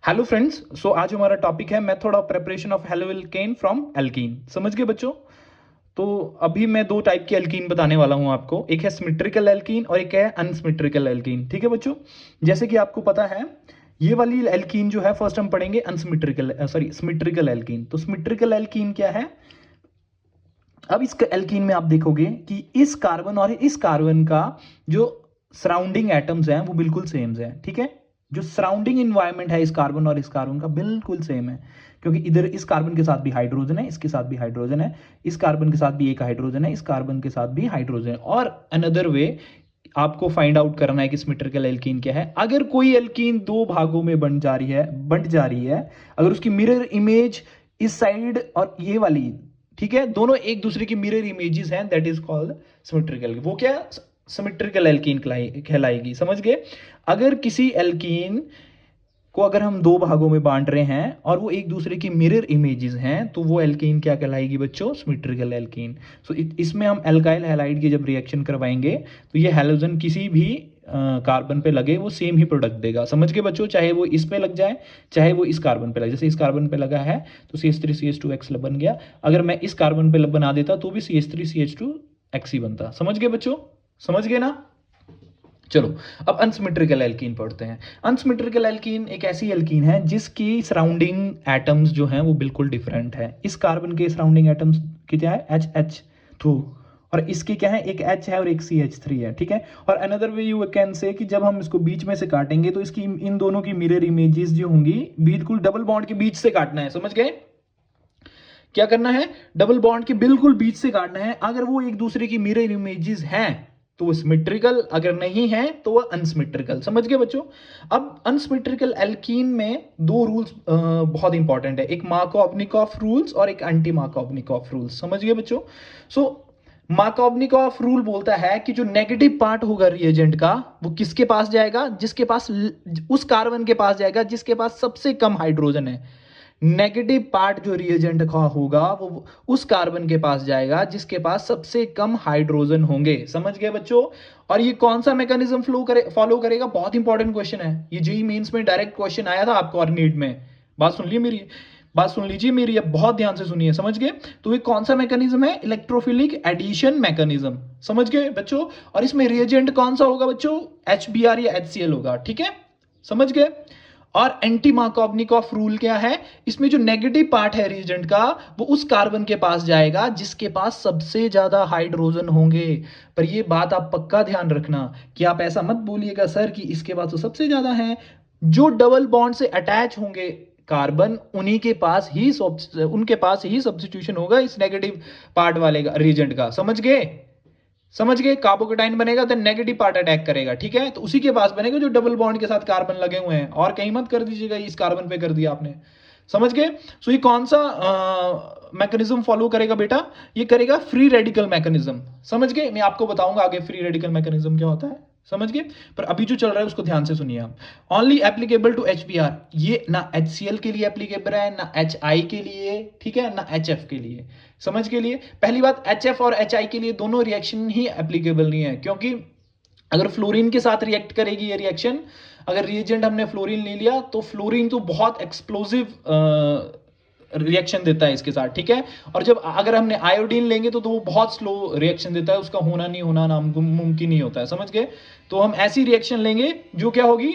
Hello friends, सो आज हमारा topic है method of preparation of halo alkane from alkene. समझ गए बच्चों? तो अभी मैं दो टाइप के एल्कीन बताने वाला हूं आपको। एक है सिमेट्रिकल एल्कीन और एक है अनसिमेट्रिकल एल्कीन। ठीक है बच्चों, जैसे कि आपको पता है ये वाली एल्कीन जो है फर्स्ट हम पढ़ेंगे अनसिमेट्रिकल सिमेट्रिकल एल्कीन। तो सिमेट्रिकल एल्कीन क्या है? अब इस एल्कीन में आप देखोगे कि इस कार्बन और इस कार्बन का जो सराउंडिंग एटम्स हैं वो बिल्कुल सेम है। ठीक है, जो सराउंडिंग इन्वायरमेंट है इस कार्बन और इस कार्बन का बिल्कुल सेम है, क्योंकि इधर इस कार्बन के साथ भी हाइड्रोजन है, इसके साथ भी हाइड्रोजन है, इस कार्बन के साथ भी एक हाइड्रोजन है, इस कार्बन के साथ भी हाइड्रोजन है। और अनदर वे आपको फाइंड आउट करना है कि सिमेट्रिकल एल्कीन क्या है। अगर कोई एल्कीन दो भागों में बंट जा रही है, अगर उसकी मिरर इमेज इस साइड और ये वाली, ठीक है, दोनों एक दूसरे की मिरर इमेजेस हैं, दैट इज कॉल्ड सिमेट्रिकल। वो क्या? सिमेट्रिकल एल्कीन कहलाएगी। समझ गए? अगर किसी एल्कीन को अगर हम दो भागों में बांट रहे हैं और वो एक दूसरे की मिरर इमेजेस हैं, तो वो एल्कीन क्या कहलाएगी बच्चों? Symmetrical alkene. सो इसमें हम एल्काइल हैलाइड की जब रिएक्शन करवाएंगे तो ये हैलोजन किसी भी कार्बन पे लगे वो सेम ही प्रोडक्ट देगा। समझ गए बच्चों? चाहे वो इस पे लग जाए चाहे वो इस कार्बन पे लगे। जैसे इस कार्बन पे लगा है तो CH3CH2X बन गया, अगर मैं इस कार्बन पे बना देता तो भी CH3CH2X ही बनता। समझ गए बच्चों? समझ गए ना? चलो अब अनसिमेट्रिकल एल्कीन पढ़ते हैं। अनसिमेट्रिकल एल्कीन एक ऐसी एल्कीन है जिसकी सराउंडिंग एटम्स जो हैं वो बिल्कुल डिफरेंट है। इस कार्बन के सराउंडिंग एटम्स क्या है? HH2, और इसके क्या है? एक H है और एक CH3 है। ठीक है, और another way you can say कि जब हम इसको बीच में से काटेंगे तो इसकी इन दोनों की मिरर इमेजेस जो होंगी बिल्कुल डबल बॉन्ड के बीच से काटना है। समझ गए? क्या करना है? डबल बॉन्ड के बिल्कुल बीच से काटना है। अगर वो एक दूसरे की मिरर इमेजेस हैं तो वो सिमेट्रिकल, अगर नहीं है तो वो अनसिमेट्रिकल। समझ गए बच्चों? अब अनसिमेट्रिकल एल्कीन में दो रूल्स बहुत इंपॉर्टेंट है, एक मार्कोव-निकोफ रूल्स और एक एंटी मार्कोव-निकोफ रूल्स। समझ गए बच्चों? सो मार्कोव-निकोफ रूल बोलता है कि जो नेगेटिव पार्ट होगा रिएजेंट का वो किसके पास जाएगा? जिसके पास, उस कार्बन के पास जाएगा जिसके पास सबसे कम हाइड्रोजन है। नेगेटिव पार्ट जो रिएजेंट का होगा वो उस कार्बन के पास जाएगा जिसके पास सबसे कम हाइड्रोजन होंगे। समझ गए बच्चों? और ये कौन सा मैकेनिज्म फॉलो करेगा? बहुत इंपॉर्टेंट क्वेश्चन है ये। जेईई मेंस में डायरेक्ट क्वेश्चन आया था आपको और नीट में। बात सुन लीजिए मेरी, अब बहुत ध्यान से सुनिए। समझ गए? तो ये कौन सा मैकेनिज्म है? Electrophilic addition mechanism. समझ गए बच्चों? और इसमें रिएजेंट कौन सा होगा बच्चों? HBr या HCl होगा। ठीक है, समझ गए? और एंटी मार्कोव-निकोफ रूल क्या है? इसमें जो नेगेटिव पार्ट है रिएजेंट का वो उस कार्बन के पास जाएगा जिसके पास सबसे ज्यादा हाइड्रोजन होंगे। पर ये बात आप पक्का ध्यान रखना कि आप ऐसा मत बोलिएगा सर कि इसके पास तो सबसे ज्यादा है। जो डबल बॉन्ड से अटैच होंगे कार्बन उन्हीं के पास ही उनके पास ही सब्स्टिट्यूशन होगा इस नेगेटिव पार्ट वाले रिएजेंट का। समझ गए? समझ गए? कार्बोकेटाइन बनेगा तो नेगेटिव पार्ट अटैक करेगा। ठीक है, तो उसी के पास बनेगा जो डबल बॉन्ड के साथ कार्बन लगे हुए हैं, और कहीं मत कर दीजिएगा इस कार्बन पे कर दिया आपने। समझ गए? सो ये कौन सा मैकेनिज्म फॉलो करेगा बेटा? ये करेगा फ्री रेडिकल मैकेनिज्म। समझ गए? मैं आपको बताऊंगा आगे फ्री रेडिकल मैकेनिज्म क्या होता है। समझ गए? पर अभी जो चल रहा है उसको ध्यान से सुनिए आप। ओनली एप्लीकेबल टू HBr, ये ना HCl के लिए एप्लीकेबल है, ना HI के लिए, ठीक है, ना HF के लिए। समझ के लिए पहली बात, HF और HI के लिए दोनों रिएक्शन ही एप्लीकेबल नहीं है, क्योंकि अगर फ्लोरीन के साथ रिएक्ट करेगी ये रिएक्शन, अगर रिएजेंट हमने फ्लोरीन ले लिया तो फ्लोरीन तो बहुत एक्सप्लोसिव रिएक्शन देता है इसके साथ। ठीक है, और जब अगर हमने आयोडीन लेंगे तो वो बहुत स्लो रिएक्शन देता है, उसका होना नहीं होना नामुमकिन नहीं होता है। समझ गए? तो हम ऐसी रिएक्शन लेंगे जो क्या होगी?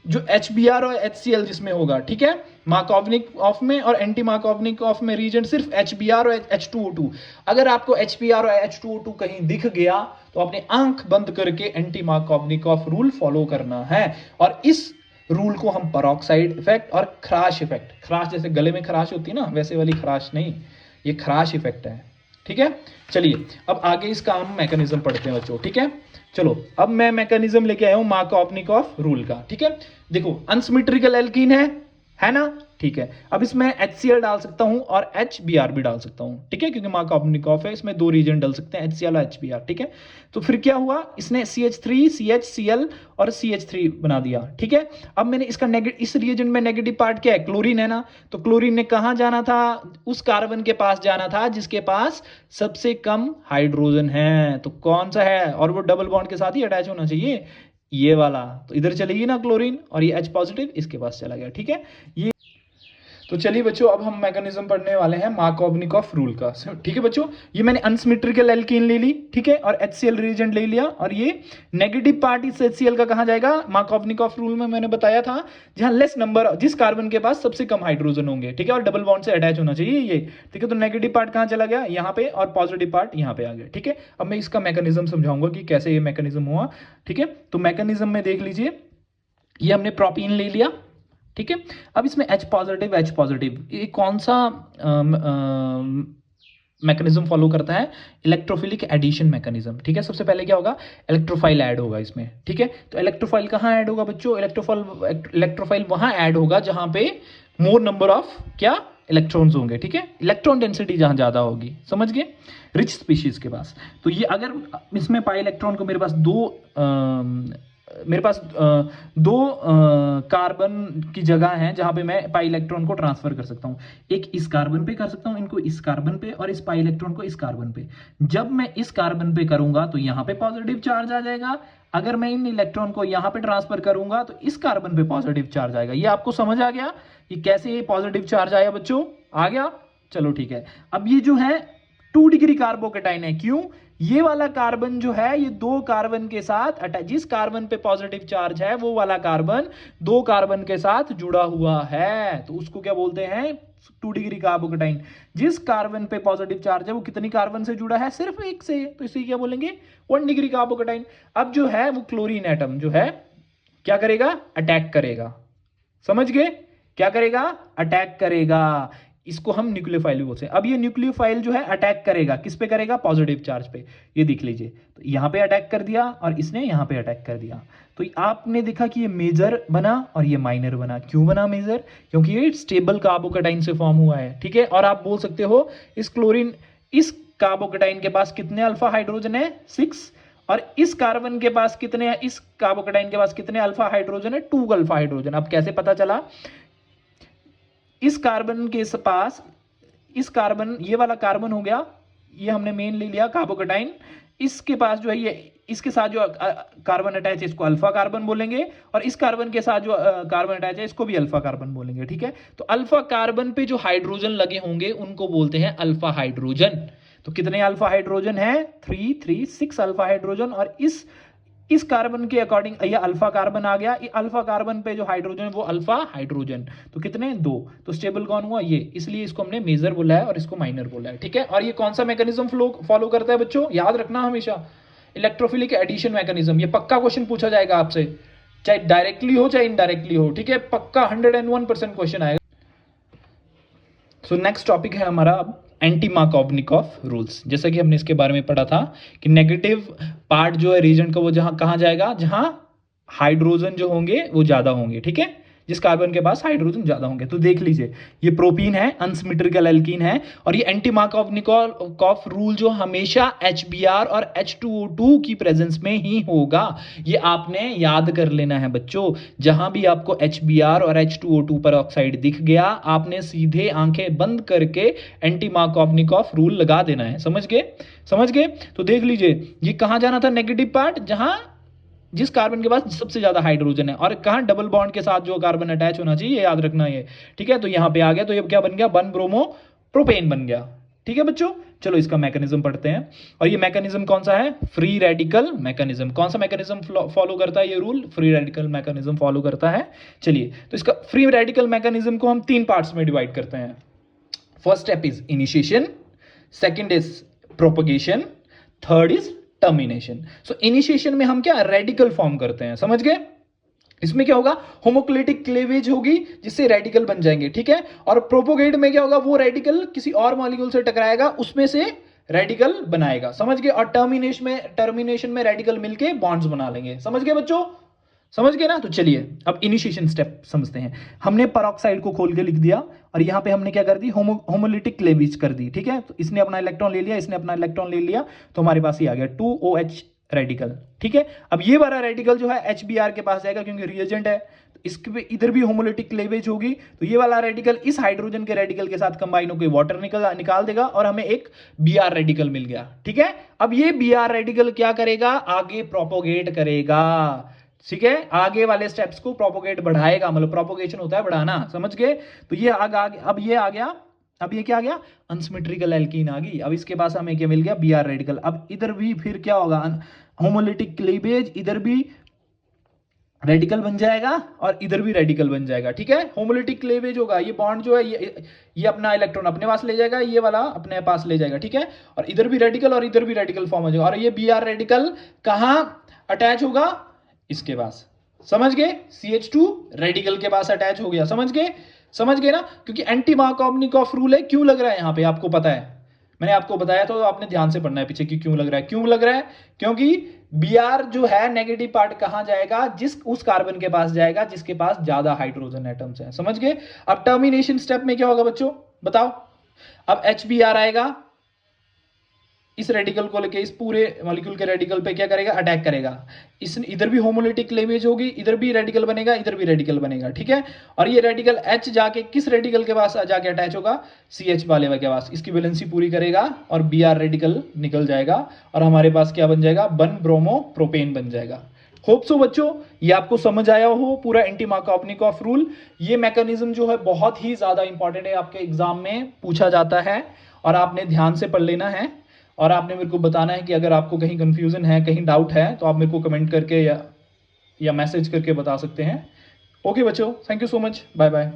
जो HBr और HCl जिसमें होगा। ठीक है, मार्कोव-निकोफ में और एंटी मार्कोव-निकोफ में रीजेंट सिर्फ HBr और H2O2। अगर आपको HBr और H2O2 कहीं दिख गया तो अपने आंख बंद करके एंटी मार्कोव-निकोफ रूल फॉलो करना है। और इस रूल को हम पेरोक्साइड इफेक्ट और खराश इफेक्ट, खराश जैसे गले में खराश होती है ना वैसे वाली खराश नहीं, ये खराश इफेक्ट है। ठीक है, चलिए अब आगे इसका हम मैकेनिज्म पढ़ते हैं बच्चों। ठीक है, चलो अब मैं मैकेनिज्म लेके आया हूं मार्कोव-निकोफ रूल का। ठीक है, देखो अनसिमेट्रिकल एल्कीन है ना? ठीक है, अब इसमें HCl डाल सकता हूं और HBr भी डाल सकता हूं। ठीक है, क्योंकि मार्कोव-निकोफ है, इसमें दो रीजन डाल सकते हैं, HCl और HBr। ठीक है, तो फिर क्या हुआ? इसने CH3 CHCl और CH3 बना दिया। ठीक है, अब मैंने इसका इस रिएजेंट में नेगेटिव पार्ट क्या है? क्लोरीन है ना, तो क्लोरीन ने कहां जाना था? उस कार्बन के पास जाना था जिसके पास सबसे कम हाइड्रोजन है। तो कौन सा है? और वो डबल बॉन्ड के साथ ही अटैच होना चाहिए। ये वाला, तो इधर चलेगी ना क्लोरीन, और ये H पॉजिटिव इसके पास चला गया, ठीक है। ये तो चलिए बच्चों, अब हम मैकेनिज्म पढ़ने वाले हैं मार्कोवनिकॉफ रूल का, ठीक है बच्चों। ये मैंने अनसिमेट्रिकल एल्कीन ले ली, ठीक है, और HCl रिएजेंट ले लिया, और ये नेगेटिव पार्ट इस HCl का कहाँ जाएगा, मार्कोवनिकॉफ रूल में मैंने बताया था जहां लेस नंबर, जिस कार्बन के पास सबसे कम हाइड्रोजन होंगे, ठीक है, और डबल बॉन्ड से अटैच होना चाहिए ये, ठीक है। तो नेगेटिव पार्ट कहाँ चला गया, यहाँ पे, और पॉजिटिव पार्ट यहाँ पे आ गया, ठीक है। अब मैं इसका मैकेनिज्म समझाऊंगा कि कैसे ये मैकेनिज्म हुआ, ठीक है। तो मैकेनिज्म में देख लीजिए, ये हमने प्रोपीन ले लिया, ठीक है। अब इसमें H पॉजिटिव ये कौन सा मैकेनिज्म फॉलो करता है, इलेक्ट्रोफिलिक एडिशन मैकेनिज्म, ठीक है। सबसे पहले क्या होगा, इलेक्ट्रोफाइल ऐड होगा इसमें, ठीक है। तो इलेक्ट्रोफाइल कहाँ ऐड होगा बच्चों, इलेक्ट्रोफाइल वहां ऐड होगा जहां पे मोर नंबर ऑफ क्या इलेक्ट्रॉन्स होंगे, ठीक है, इलेक्ट्रॉन डेंसिटी जहां ज्यादा होगी, समझ गए, रिच स्पीशीज के पास। तो ये अगर इसमें पाई इलेक्ट्रॉन को मेरे पास दो कार्बन की जगह है जहां पे मैं पाई इलेक्ट्रॉन को ट्रांसफर कर सकता हूं, एक इस कार्बन पे कर सकता हूं, इनको इस कार्बन पे, और इस पाई इलेक्ट्रॉन को इस कार्बन पे। जब मैं इस कार्बन पे करूंगा तो यहां पे पॉजिटिव चार्ज आ जाएगा, अगर मैं इन इलेक्ट्रॉन को यहां पे ट्रांसफर करूंगा तो इस कार्बन पे पॉजिटिव चार्ज आएगा। ये आपको समझ आ गया कि कैसे ये पॉजिटिव चार्ज आया बच्चों, आ गया, चलो ठीक है। अब ये जो है 2 डिग्री कार्बोकेटाइन है, क्यों, ये वाला कार्बन जो है ये 2 कार्बन के साथ अटैच, जिस कार्बन पे पॉजिटिव चार्ज है वो वाला कार्बन 2 कार्बन के साथ जुड़ा हुआ है, तो उसको क्या बोलते हैं, 2 डिग्री कार्बोकेटाइन। जिस कार्बन पे पॉजिटिव चार्ज है वो कितनी कार्बन से जुड़ा है, सिर्फ एक से, तो इसे क्या बोलेंगे, 1 डिग्री कार्बोकेटाइन। अब जो है वो क्लोरीन एटम जो है क्या करेगा, अटैक करेगा, समझ गए, क्या करेगा, अटैक करेगा, इसको हम न्यूक्लियोफाइल भी बोलते हैं। अब ये न्यूक्लियोफाइल जो है अटैक करेगा, किस पे करेगा, पॉजिटिव चार्ज पे, ये देख लीजिए, तो यहां पे अटैक कर दिया और इसने यहां पे अटैक कर दिया। तो आपने देखा कि ये मेजर बना और ये माइनर बना, क्यों बना मेजर, क्योंकि ये स्टेबल कार्बोकेटाइन से फॉर्म हुआ है, ठीक है। और आप बोल सकते हो इस क्लोरीन, इस कार्बोकेटाइन के पास कितने अल्फा हाइड्रोजन है, 6, और इस कार्बन के पास कितने, इस कार्बोकेटाइन के पास कितने अल्फा हाइड्रोजन है, 2 अल्फा हाइड्रोजन। अब कैसे पता चला, इस कार्बन के पास, इस कार्बन, ये वाला कार्बन हो गया, ये हमने मेन ले लिया कार्बोकेटाइन, इसके पास जो है ये, इसके साथ जो कार्बन अटैच है इसको अल्फा कार्बन बोलेंगे, और इस कार्बन के साथ जो कार्बन अटैच है इसको भी अल्फा कार्बन बोलेंगे, ठीक है। तो अल्फा कार्बन पे जो हाइड्रोजन लगे होंगे उनको बोलते हैं अल्फा हाइड्रोजन। तो कितने अल्फा हाइड्रोजन है, 3 3 6 अल्फा हाइड्रोजन, और इस कार्बन के अकॉर्डिंग ये अल्फा कार्बन आ गया, ये अल्फा कार्बन पे जो हाइड्रोजन वो अल्फा हाइड्रोजन, तो कितने, 2। तो स्टेबल कौन हुआ, ये, इसलिए इसको हमने मेजर बोला है और इसको माइनर बोला है, ठीक है। और ये कौन सा मैकेनिज्म फॉलो करता है बच्चों, याद रखना हमेशा, इलेक्ट्रोफिलिक एडिशन मैकेनिज्म। ये पक्का क्वेश्चन पूछा जाएगा आपसे, चाहे डायरेक्टली हो चाहे इनडायरेक्टली हो, ठीक है, पक्का 101% क्वेश्चन आएगा। सो नेक्स्ट टॉपिक है हमारा अब एंटी मार्कोवनिकॉफ रूल्स। जैसा कि हमने इसके बारे में पढ़ा था कि नेगेटिव पार्ट जो है रीजन का वो जहां कहां जाएगा, जहां हाइड्रोजन जो होंगे वो ज्यादा होंगे, ठीक है, जिस कार्बन के पास हाइड्रोजन ज्यादा होंगे। तो देख लीजिए, ये प्रोपीन है, अनसिमेट्रिकल एल्कीन है, और ये एंटी मार्कोवनिकॉफ रूल जो हमेशा HBr और H2O2 की प्रेजेंस में ही होगा, ये आपने याद कर लेना है बच्चों। जहां भी आपको HBr और H2O2 पर ऑक्साइड दिख गया, आपने सीधे आंखें बंद करके एंटी मार्कोवनिकॉफ रूल लगा देना है, समझ गए, समझ गए। तो देख लीजिए, ये कहां जाना था, नेगेटिव पार्ट, जहां जिस कार्बन के पास सबसे ज्यादा हाइड्रोजन है, और कहां, डबल बॉन्ड के साथ जो कार्बन अटैच होना चाहिए, याद रखना ये, ठीक है। तो यहां पे आ गया, तो ये क्या बन गया, 1 ब्रोमो प्रोपेन बन गया, ठीक है बच्चों। चलो इसका मैकेनिज्म पढ़ते हैं, और ये मैकेनिज्म कौन सा है, फ्री रेडिकल मैकेनिज्म। कौन सा मैकेनिज्म फॉलो करता है ये rule, free radical mechanism follow करता है। चलिए, तो इसका फ्री रेडिकल मैकेनिज्म को हम 3 पार्ट्स में डिवाइड करते हैं। First step is initiation, second is propagation, third is termination. So initiation में हम क्या रेडिकल फॉर्म करते हैं, समझ गए। इसमें क्या होगा, होमोक्लेटिक क्लेवेज होगी जिससे रेडिकल बन जाएंगे, ठीक है। और प्रोपोगेट में क्या होगा, वो रेडिकल किसी और मॉलिक्यूल से टकराएगा, उसमें से रेडिकल बनाएगा, समझ गए। और टर्मिनेशन में रेडिकल मिलके बॉन्ड्स बना लेंगे, समझ गए बच्चों, समझ गए ना। तो चलिए अब इनिशिएशन स्टेप समझते हैं। हमने पेरोक्साइड को खोल के लिख दिया, और यहां पे हमने क्या कर दी, होमोलिटिक क्लेवेज कर दी, ठीक है। तो इसने अपना इलेक्ट्रॉन ले लिया, इसने अपना इलेक्ट्रॉन ले लिया, तो हमारे पास ये आ गया 2OH रेडिकल, ठीक है। अब ये वाला रेडिकल जो है HBr के पास जाएगा क्योंकि रिएजेंट है, तो इसके इधर भी होमोलिटिक क्लेवेज होगी, तो ये वाला रेडिकल इस हाइड्रोजन के रेडिकल के साथ कंबाइन होकर वाटर निकाल देगा, और हमें एक Br रेडिकल मिल गया, ठीक है। अब ये Br रेडिकल क्या करेगा, आगे प्रोपोगेट करेगा, ठीक है, आगे वाले स्टेप्स को प्रोपोगेट बढ़ाएगा, मतलब प्रोपोगेशन होता है बढ़ाना, समझ गए। तो ये आगे अब ये आ गया, अब ये क्या आ गया, अनसिमेट्रिकल एल्कीन आ गई। अब इसके पास हमें क्या मिल गया, Br रेडिकल। अब इधर भी फिर क्या होगा, होमोलिटिक क्लीवेज, इधर भी रेडिकल बन जाएगा और इधर भी रेडिकल बन जाएगा। ठीक है, होमोलिटिक क्लीवेज होगा, ये बॉन्ड जो है ये अपना इलेक्ट्रॉन अपने पास ले जाएगा, ये वाला अपने पास ले जाएगा। ठीक है, और इधर भी रेडिकल और इधर भी रेडिकल फॉर्म हो जाएगा। और ये Br रेडिकल कहां अटैच होगा, इसके पास, समझ गए, CH2 रेडिकल के पास अटैच हो गया, समझ गए, समझ गए ना। क्योंकि एंटी मार्कोवनिकॉफ रूल है, क्यों लग रहा है यहाँ पे आपको पता है, मैंने आपको बताया तो आपने ध्यान से पढ़ना है पीछे कि क्यों लग रहा है, क्यों लग रहा है, क्योंकि Br जो है नेगेटिव पार्ट कहां जाएगा, उस कार्बन के पास जाएगा जिसके पास ज्यादा हाइड्रोजन एटम्स हैं, समझ गए। अब टर्मिनेशन स्टेप में क्या होगा बच्चों, बताओ। अब HBr आएगा, इस रेडिकल को लेके इस पूरे मॉलिक्यूल के रेडिकल पे क्या करेगा, अटैक करेगा। इस इधर भी होमोलिटिक क्लीवेज होगी, इधर भी रेडिकल बनेगा, इधर भी रेडिकल बनेगा। ठीक है, और ये रेडिकल H जाके किस रेडिकल के पास जाके अटैच होगा, CH वाले के पास, इसकी वैलेंसी पूरी करेगा और Br रेडिकल निकल जाएगा और हमारे पास क्या बन जाएगा, 1 ब्रोमो प्रोपेन बन जाएगा। होप सो बच्चों ये आपको समझ आया हो पूरा एंटी मार्कोवनिकॉफ रूल। ये मैकेनिज्म जो है बहुत ही ज्यादा इंपॉर्टेंट है, आपके एग्जाम में पूछा जाता है और आपने ध्यान से पढ़ लेना है। और आपने मेरे को बताना है कि अगर आपको कहीं कंफ्यूजन है, कहीं डाउट है, तो आप मेरे को कमेंट करके या मैसेज करके बता सकते हैं। ओके बच्चों, thank you so much, bye bye.